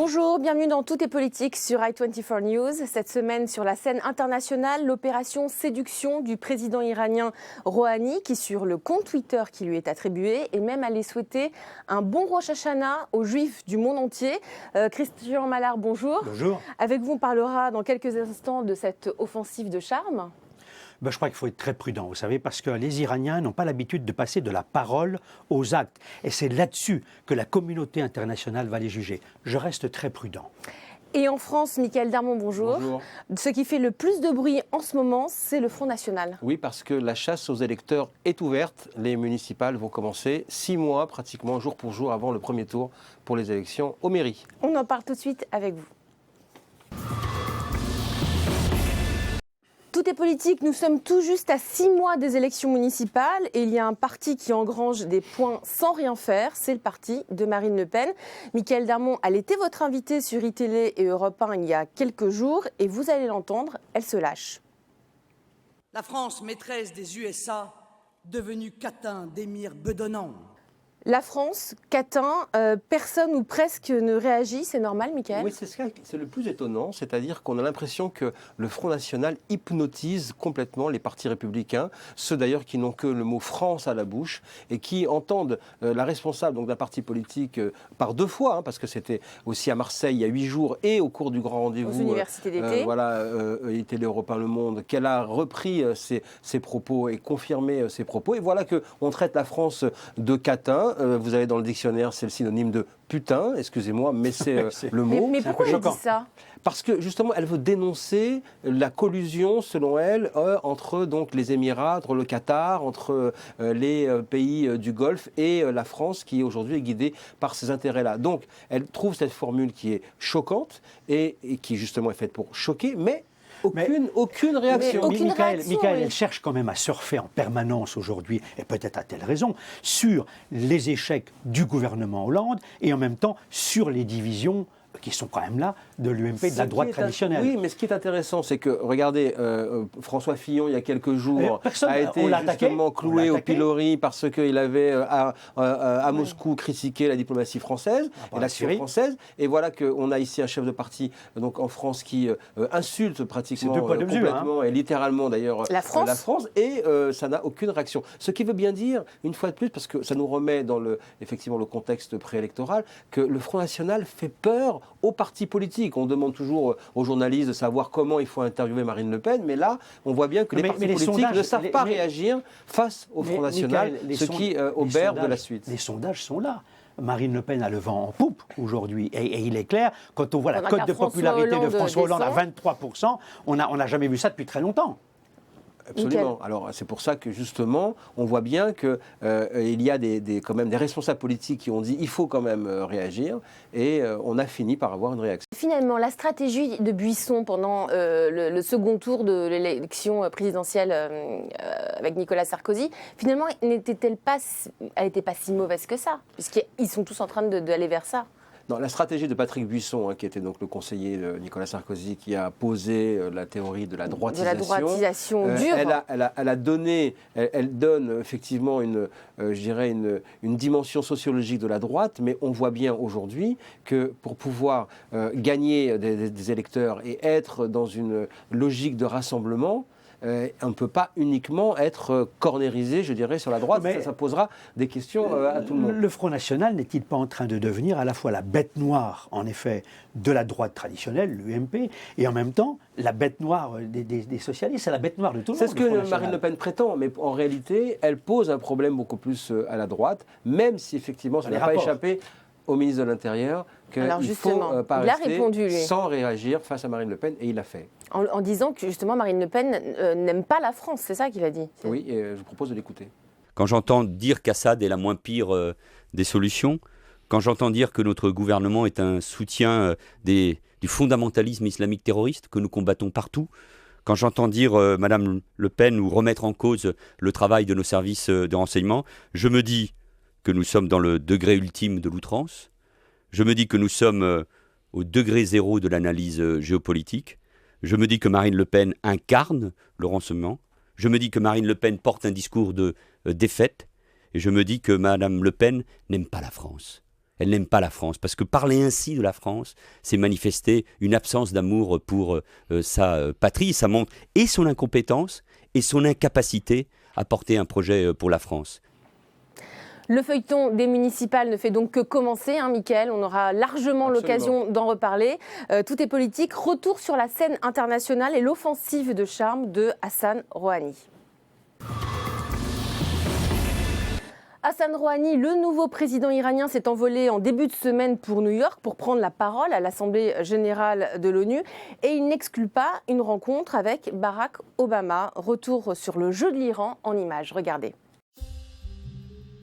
Bonjour, bienvenue dans Tout est politique sur i24 News. Cette semaine, sur la scène internationale, l'opération séduction du président iranien Rouhani, qui sur le compte Twitter qui lui est attribué, est même allé souhaiter un bon Rosh Hashanah aux Juifs du monde entier. Christian Mallard, bonjour. Bonjour. Avec vous, on parlera dans quelques instants de cette offensive de charme. Je crois qu'il faut être très prudent, vous savez, parce que les Iraniens n'ont pas l'habitude de passer de la parole aux actes. Et c'est là-dessus que la communauté internationale va les juger. Je reste très prudent. Et en France, Mickaël Darmon, bonjour. Bonjour. Ce qui fait le plus de bruit en ce moment, c'est le Front National. Oui, parce que la chasse aux électeurs est ouverte. Les municipales vont commencer 6 mois, pratiquement jour pour jour, avant le premier tour pour les élections aux mairies. On en parle tout de suite avec vous. Tout est politique, nous sommes tout juste à 6 mois des élections municipales et il y a un parti qui engrange des points sans rien faire, c'est le parti de Marine Le Pen. Mickaël Darmon, elle était votre invitée sur iTélé et Europe 1 il y a quelques jours et vous allez l'entendre, elle se lâche. La France, maîtresse des USA, devenue catin d'émirs bedonnants. La France, catin, personne ou presque ne réagit, c'est normal, Mickaël ? Oui, c'est le plus étonnant, c'est-à-dire qu'on a l'impression que le Front National hypnotise complètement les partis républicains, ceux d'ailleurs qui n'ont que le mot France à la bouche et qui entendent la responsable d'un parti politique par 2 fois, parce que c'était aussi à Marseille il y a 8 jours et au cours du grand rendez-vous aux universités d'été. Télé Europe 1 Le Monde, qu'elle a repris ses propos et confirmé ses propos. Et voilà qu'on traite la France de catin. Vous avez dans le dictionnaire, c'est le synonyme de putain, excusez-moi, mais c'est le mot. Mais pourquoi elle dit ça ? Parce que justement, elle veut dénoncer la collusion, selon elle, entre donc les Émirats, entre le Qatar, entre les pays du Golfe et la France, qui aujourd'hui est guidée par ces intérêts-là. Donc, elle trouve cette formule qui est choquante et qui justement est faite pour choquer, mais aucune réaction. Mickaël, elle cherche quand même à surfer en permanence aujourd'hui, et peut-être a-t-elle raison, sur les échecs du gouvernement Hollande et en même temps sur les divisions qui sont quand même là, de l'UMP, de la droite traditionnelle. Oui, mais ce qui est intéressant, c'est que, regardez, François Fillon, il y a quelques jours, a été justement cloué au pilori parce qu'il avait, à Moscou, critiqué la diplomatie française et l'action française. Et voilà qu'on a ici un chef de parti donc, en France qui insulte pratiquement complètement et littéralement, d'ailleurs, la France. Et ça n'a aucune réaction. Ce qui veut bien dire, une fois de plus, parce que ça nous remet dans effectivement le contexte préélectoral, que le Front National fait peur aux partis politiques. On demande toujours aux journalistes de savoir comment il faut interviewer Marine Le Pen, mais là, on voit bien que les partis politiques ne savent pas réagir face au Front National, ce qui obère de la suite. Les sondages sont là. Marine Le Pen a le vent en poupe aujourd'hui. Et il est clair, quand on voit la cote de popularité de François Hollande à 23%, on n'a jamais vu ça depuis très longtemps. Absolument. Nickel. Alors c'est pour ça que justement, on voit bien qu'il y a quand même des responsables politiques qui ont dit il faut quand même réagir et on a fini par avoir une réaction. Finalement, la stratégie de Buisson pendant le second tour de l'élection présidentielle avec Nicolas Sarkozy, finalement, elle n'était pas si mauvaise que ça, puisqu'ils sont tous en train d'aller vers ça. Non, la stratégie de Patrick Buisson, qui était donc le conseiller de Nicolas Sarkozy, qui a posé la théorie de la droitisation. De la droitisation dure. Elle donne effectivement une dimension sociologique de la droite, mais on voit bien aujourd'hui que pour pouvoir gagner des électeurs et être dans une logique de rassemblement, on ne peut pas uniquement être cornérisé, je dirais, sur la droite. Mais ça posera des questions à tout le monde. Le Front National n'est-il pas en train de devenir à la fois la bête noire, en effet, de la droite traditionnelle, l'UMP, et en même temps la bête noire des socialistes, c'est la bête noire de tout le monde. C'est ce que Marine Le Pen prétend, mais en réalité, elle pose un problème beaucoup plus à la droite, même si effectivement ça n'a pas échappé au ministre de l'Intérieur qu'il ne faut pas rester sans réagir face à Marine Le Pen, et il l'a fait. En disant que justement Marine Le Pen n'aime pas la France, c'est ça qu'il a dit. Oui, et je vous propose de l'écouter. Quand j'entends dire qu'Assad est la moins pire des solutions, quand j'entends dire que notre gouvernement est un soutien du fondamentalisme islamique terroriste que nous combattons partout, quand j'entends dire Madame Le Pen ou remettre en cause le travail de nos services de renseignement, je me dis que nous sommes dans le degré ultime de l'outrance, je me dis que nous sommes au degré zéro de l'analyse géopolitique, je me dis que Marine Le Pen incarne le renseignement, je me dis que Marine Le Pen porte un discours de défaite, et je me dis que Madame Le Pen n'aime pas la France. Elle n'aime pas la France, parce que parler ainsi de la France, c'est manifester une absence d'amour pour sa patrie. Ça montre et son incompétence et son incapacité à porter un projet pour la France. Le feuilleton des municipales ne fait donc que commencer, Mickaël. On aura largement l'occasion d'en reparler. Tout est politique. Retour sur la scène internationale et l'offensive de charme de Hassan Rouhani. Hassan Rouhani, le nouveau président iranien, s'est envolé en début de semaine pour New York pour prendre la parole à l'Assemblée générale de l'ONU. Et il n'exclut pas une rencontre avec Barack Obama. Retour sur le jeu de l'Iran en images. Regardez.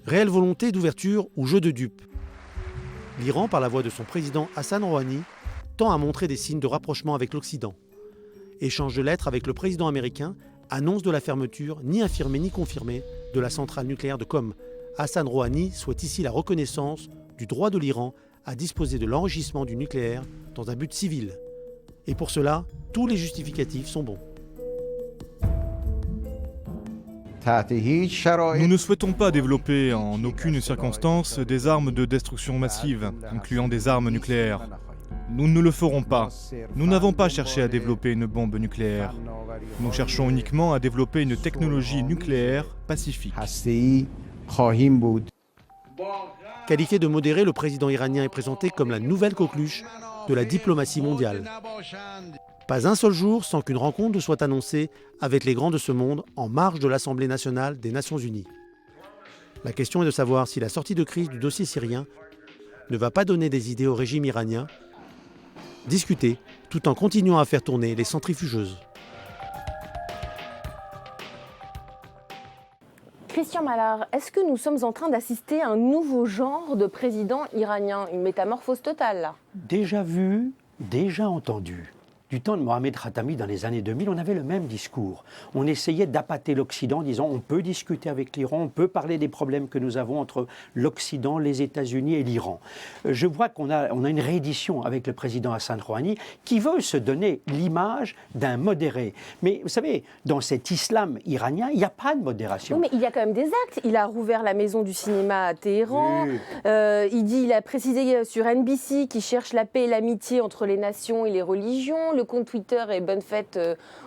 Réelle volonté d'ouverture ou jeu de dupe. L'Iran, par la voix de son président Hassan Rouhani, tend à montrer des signes de rapprochement avec l'Occident. Échange de lettres avec le président américain, annonce de la fermeture, ni infirmée ni confirmée, de la centrale nucléaire de Qom. Hassan Rouhani souhaite ici la reconnaissance du droit de l'Iran à disposer de l'enrichissement du nucléaire dans un but civil. Et pour cela, tous les justificatifs sont bons. Nous ne souhaitons pas développer en aucune circonstance des armes de destruction massive, incluant des armes nucléaires. Nous ne le ferons pas. Nous n'avons pas cherché à développer une bombe nucléaire. Nous cherchons uniquement à développer une technologie nucléaire pacifique. Qualifié de modéré, le président iranien est présenté comme la nouvelle coqueluche de la diplomatie mondiale. Pas un seul jour sans qu'une rencontre soit annoncée avec les grands de ce monde en marge de l'Assemblée nationale des Nations Unies. La question est de savoir si la sortie de crise du dossier syrien ne va pas donner des idées au régime iranien, discuter tout en continuant à faire tourner les centrifugeuses. Christian Mallard, est-ce que nous sommes en train d'assister à un nouveau genre de président iranien, une métamorphose totale là ? Déjà vu, déjà entendu. Du temps de Mohamed Khatami dans les années 2000, on avait le même discours. On essayait d'appâter l'Occident en disant on peut discuter avec l'Iran, on peut parler des problèmes que nous avons entre l'Occident, les États-Unis et l'Iran. Je vois qu'on a une réédition avec le président Hassan Rouhani qui veut se donner l'image d'un modéré. Mais vous savez, dans cet islam iranien, il n'y a pas de modération. Oui, mais il y a quand même des actes. Il a rouvert la maison du cinéma à Téhéran. Oui. Il a précisé sur NBC qu'il cherche la paix et l'amitié entre les nations et les religions. Le compte Twitter est bonne fête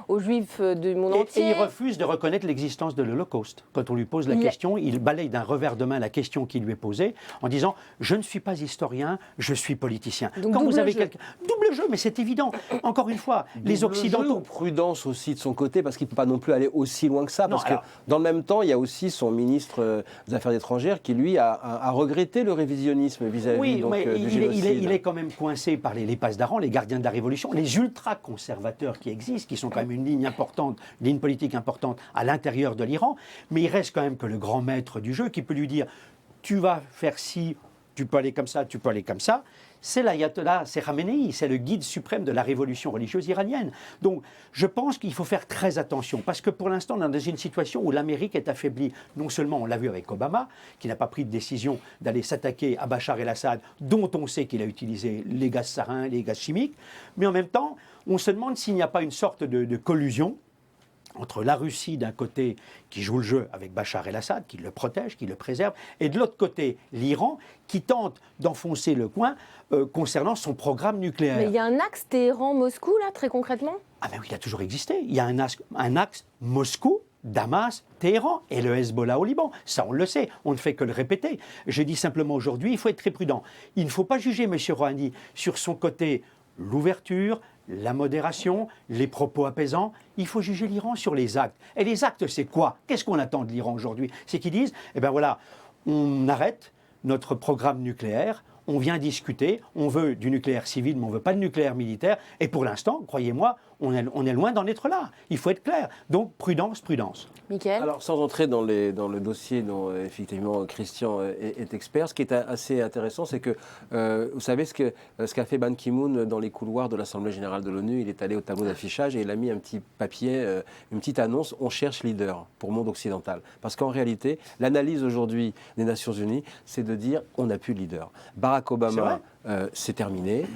aux Juifs du monde entier. Et il refuse de reconnaître l'existence de l'Holocauste. Quand on lui pose la question, il balaye d'un revers de main la question qui lui est posée en disant « Je ne suis pas historien, je suis politicien ». Donc double jeu. Double jeu, mais c'est évident. Encore une fois, les Occidentaux... Prudence aussi de son côté, parce qu'il ne peut pas non plus aller aussi loin que ça. Parce que dans le même temps, il y a aussi son ministre des Affaires étrangères qui, lui, a regretté le révisionnisme vis-à-vis du génocide. Il est quand même coincé par les Pasdaran, les gardiens de la Révolution, les ultra-conservateurs qui existent, qui sont quand même une ligne importante, une ligne politique importante à l'intérieur de l'Iran, mais il reste quand même que le grand maître du jeu qui peut lui dire « tu vas faire ci, tu peux aller comme ça, tu peux aller comme ça », c'est l'ayatollah, c'est Khamenei, c'est le guide suprême de la révolution religieuse iranienne. Donc je pense qu'il faut faire très attention, parce que pour l'instant on est dans une situation où l'Amérique est affaiblie. Non seulement, on l'a vu avec Obama, qui n'a pas pris de décision d'aller s'attaquer à Bachar el-Assad, dont on sait qu'il a utilisé les gaz sarin, les gaz chimiques, mais en même temps, on se demande s'il n'y a pas une sorte de collusion entre la Russie d'un côté qui joue le jeu avec Bachar el-Assad, qui le protège, qui le préserve, et de l'autre côté l'Iran qui tente d'enfoncer le coin concernant son programme nucléaire. Mais il y a un axe Téhéran-Moscou là, très concrètement ? Ah ben oui, il a toujours existé. Il y a un axe Moscou, Damas, Téhéran et le Hezbollah au Liban. Ça, on le sait, on ne fait que le répéter. Je dis simplement aujourd'hui, il faut être très prudent. Il ne faut pas juger M. Rouhani sur son côté l'ouverture, la modération, les propos apaisants. Il faut juger l'Iran sur les actes. Et les actes, c'est quoi ? Qu'est-ce qu'on attend de l'Iran aujourd'hui ? C'est qu'ils disent, eh bien voilà, on arrête notre programme nucléaire, on vient discuter, on veut du nucléaire civil, mais on ne veut pas de nucléaire militaire. Et pour l'instant, croyez-moi, on est loin d'en être là. Il faut être clair. Donc, prudence, prudence. Mickaël ? Alors, sans entrer dans le dossier dont, effectivement, Christian est expert, ce qui est assez intéressant, c'est que, vous savez, ce qu'a fait Ban Ki-moon dans les couloirs de l'Assemblée générale de l'ONU, il est allé au tableau d'affichage et il a mis un petit papier, une petite annonce, on cherche leader pour le monde occidental. Parce qu'en réalité, l'analyse aujourd'hui des Nations Unies, c'est de dire, on n'a plus de leader. Barack Obama, c'est terminé.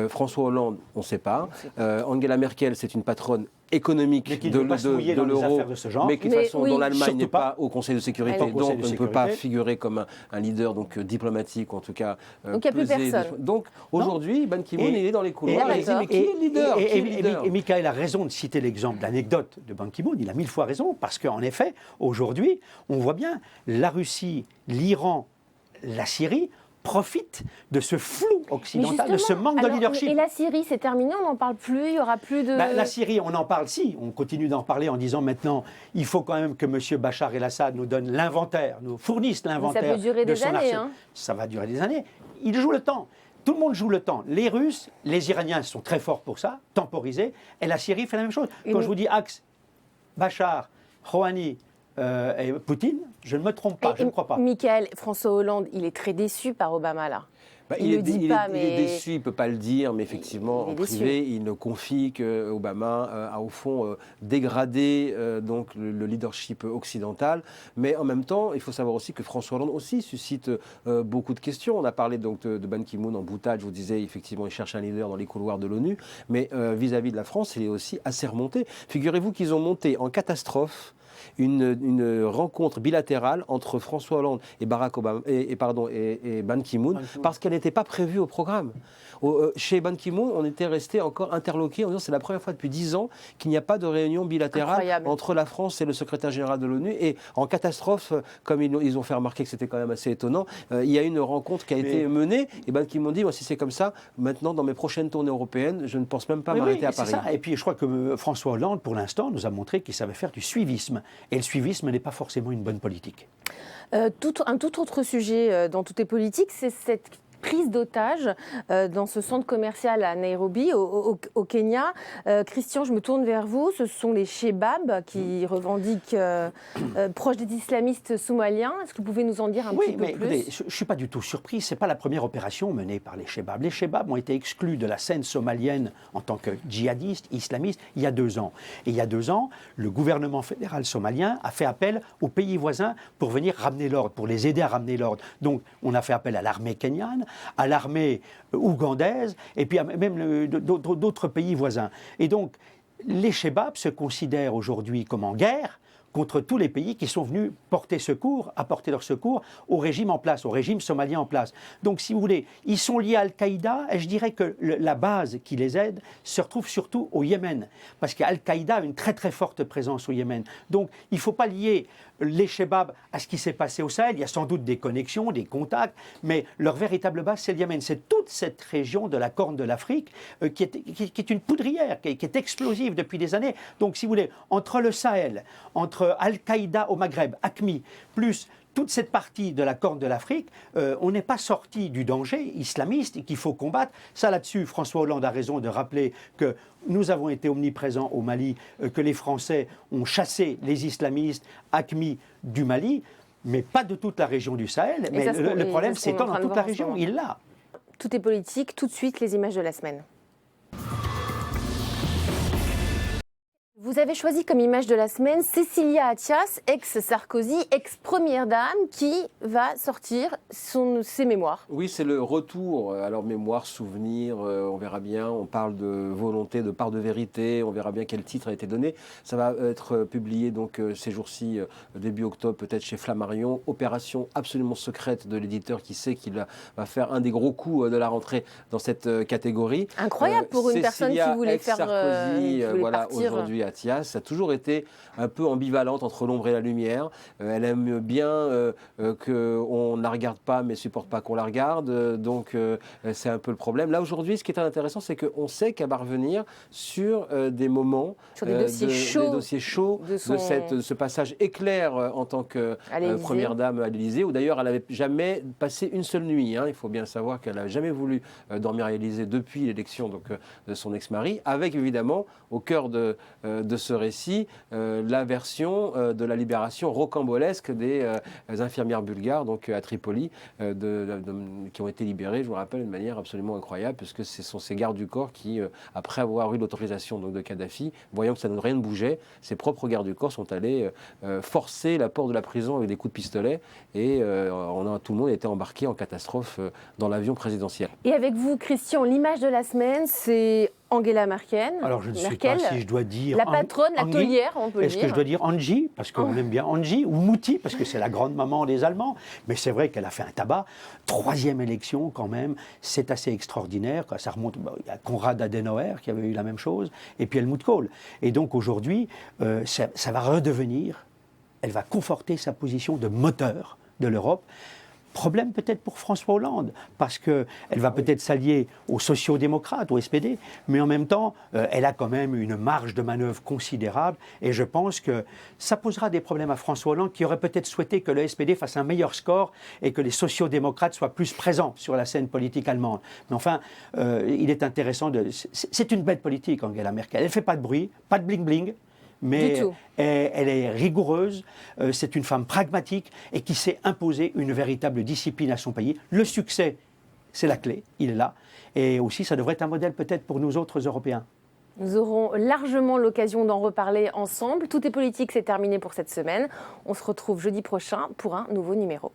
François Hollande, on ne sait pas. Angela Merkel, c'est une patronne économique de l'euro, mais qui de toute façon, dont l'Allemagne n'est pas au Conseil de sécurité, donc on ne peut pas figurer comme un leader donc, diplomatique, en tout cas. Donc il n'y a plus personne. Donc aujourd'hui, Ban Ki-moon, il est dans les couloirs, il dit mais qui est le leader, et Michael a raison de citer l'exemple, l'anecdote de Ban Ki-moon, il a 1000 fois raison, parce qu'en effet, aujourd'hui, on voit bien, la Russie, l'Iran, la Syrie profitent de ce flou occidental, de ce manque de leadership. Et la Syrie, c'est terminé, on n'en parle plus, il n'y aura plus de... La Syrie, on en parle, si, on continue d'en parler en disant maintenant, il faut quand même que M. Bachar el-Assad nous donne l'inventaire, nous fournisse l'inventaire. Ça peut durer des années. Ça va durer des années. Il joue le temps. Tout le monde joue le temps. Les Russes, les Iraniens sont très forts pour ça, temporiser, et la Syrie fait la même chose. Quand je vous dis axe, Bachar, Rouhani, et Poutine, je ne me trompe pas, je ne crois pas. Michael, François Hollande, il est très déçu par Obama, là. Il est déçu, il ne peut pas le dire, mais effectivement, en privé, il ne confie qu'Obama a au fond dégradé donc, le leadership occidental. Mais en même temps, il faut savoir aussi que François Hollande aussi suscite beaucoup de questions. On a parlé donc de Ban Ki-moon en boutade, je vous disais, effectivement, il cherche un leader dans les couloirs de l'ONU. Mais vis-à-vis de la France, il est aussi assez remonté. Figurez-vous qu'ils ont monté en catastrophe une rencontre bilatérale entre François Hollande et Barack Obama et Ban Ki-moon parce qu'elle n'était pas prévue au programme. Chez Ban Ki-moon, on était resté encore interloqué en disant c'est la première fois depuis 10 ans qu'il n'y a pas de réunion bilatérale entre la France et le secrétaire général de l'ONU. Et en catastrophe, comme ils ont fait remarquer que c'était quand même assez étonnant, il y a une rencontre qui a été menée et Ban Ki-moon dit moi, si c'est comme ça, maintenant dans mes prochaines tournées européennes, je ne pense même pas m'arrêter à Paris. Ça. Et puis je crois que François Hollande, pour l'instant, nous a montré qu'il savait faire du suivisme. Et le suivisme n'est pas forcément une bonne politique. Un tout autre sujet dans toutes les politiques, c'est cette prise d'otage dans ce centre commercial à Nairobi, au Kenya. Christian, je me tourne vers vous. Ce sont les Shebab qui revendiquent proches des islamistes somaliens. Est-ce que vous pouvez nous en dire un petit peu plus ? Écoutez, je ne suis pas du tout surpris. Ce n'est pas la première opération menée par les Shebab. Les Shebab ont été exclus de la scène somalienne en tant que djihadistes, islamistes, il y a 2 ans. Et il y a 2 ans, le gouvernement fédéral somalien a fait appel aux pays voisins pour venir ramener l'ordre, pour les aider à ramener l'ordre. Donc, on a fait appel à l'armée kenyane, à l'armée ougandaise, et puis même d'autres pays voisins. Et donc, les Shebab se considèrent aujourd'hui comme en guerre contre tous les pays qui sont venus apporter leur secours au régime en place, au régime somalien en place. Donc, si vous voulez, ils sont liés à Al-Qaïda, et je dirais que la base qui les aide se retrouve surtout au Yémen, parce qu'Al-Qaïda a une très très forte présence au Yémen. Donc, il ne faut pas lier les Shebab à ce qui s'est passé au Sahel. Il y a sans doute des connexions, des contacts, mais leur véritable base, c'est le Yémen. C'est toute cette région de la Corne de l'Afrique qui est une poudrière, qui est explosive depuis des années. Donc, si vous voulez, entre le Sahel, entre Al-Qaïda au Maghreb, AQMI, plus toute cette partie de la Corne de l'Afrique, on n'est pas sorti du danger islamiste qu'il faut combattre. Ça, là-dessus, François Hollande a raison de rappeler que nous avons été omniprésents au Mali, que les Français ont chassé les islamistes AQMI du Mali, mais pas de toute la région du Sahel. Mais le problème s'étend dans toute la région. Il l'a. Tout est politique. Tout de suite, les images de la semaine. Vous avez choisi comme image de la semaine Cécilia Attias, ex-Sarkozy, ex-première dame, qui va sortir ses mémoires. Oui, c'est le retour. Alors, mémoire, souvenir, on verra bien. On parle de volonté, de part de vérité. On verra bien quel titre a été donné. Ça va être publié donc ces jours-ci, début octobre, peut-être chez Flammarion. Opération absolument secrète de l'éditeur qui sait qu'il va faire un des gros coups de la rentrée dans cette catégorie. Incroyable pour une personne qui voulait faire Sarkozy, voilà, aujourd'hui Attias a toujours été un peu ambivalente entre l'ombre et la lumière. Elle aime bien qu'on ne la regarde pas, mais supporte pas qu'on la regarde. Donc, c'est un peu le problème. Là, aujourd'hui, ce qui est intéressant, c'est qu'on sait qu'elle va revenir sur des moments, sur des dossiers chauds de ce passage éclair en tant que première dame à l'Élysée, où d'ailleurs, elle n'avait jamais passé une seule nuit. Hein. Il faut bien savoir qu'elle n'a jamais voulu dormir à l'Élysée depuis l'élection de son ex-mari, avec évidemment, au cœur de ce récit, la version de la libération rocambolesque des infirmières bulgares, donc à Tripoli, qui ont été libérées, je vous rappelle, d'une manière absolument incroyable, puisque ce sont ces gardes du corps qui, après avoir eu l'autorisation de Kadhafi, voyant que rien ne bougeait, ses propres gardes du corps sont allés forcer la porte de la prison avec des coups de pistolet, et tout le monde était embarqué en catastrophe dans l'avion présidentiel. Et avec vous, Christian, l'image de la semaine, c'est Angela Merkel. Alors je ne sais pas si je dois dire... La patronne, la taulière, on peut le dire. Est-ce que je dois dire Angie, parce qu'on aime bien Angie, ou Mouti, parce que c'est la grande maman des Allemands. Mais c'est vrai qu'elle a fait un tabac. 3e élection quand même, c'est assez extraordinaire. Ça remonte, il y a Konrad Adenauer qui avait eu la même chose, et puis Helmut Kohl. Et donc aujourd'hui, ça va redevenir, elle va conforter sa position de moteur de l'Europe. Problème peut-être pour François Hollande, parce qu'elle va peut-être s'allier aux sociaux-démocrates, au SPD, mais en même temps, elle a quand même une marge de manœuvre considérable, et je pense que ça posera des problèmes à François Hollande, qui aurait peut-être souhaité que le SPD fasse un meilleur score et que les sociaux-démocrates soient plus présents sur la scène politique allemande. Mais enfin, il est intéressant de... C'est une belle politique, Angela Merkel. Elle ne fait pas de bruit, pas de bling-bling, mais elle est rigoureuse, c'est une femme pragmatique et qui sait imposer une véritable discipline à son pays. Le succès, c'est la clé, il est là. Et aussi, ça devrait être un modèle peut-être pour nous autres Européens. Nous aurons largement l'occasion d'en reparler ensemble. Tout est politique, c'est terminé pour cette semaine. On se retrouve jeudi prochain pour un nouveau numéro.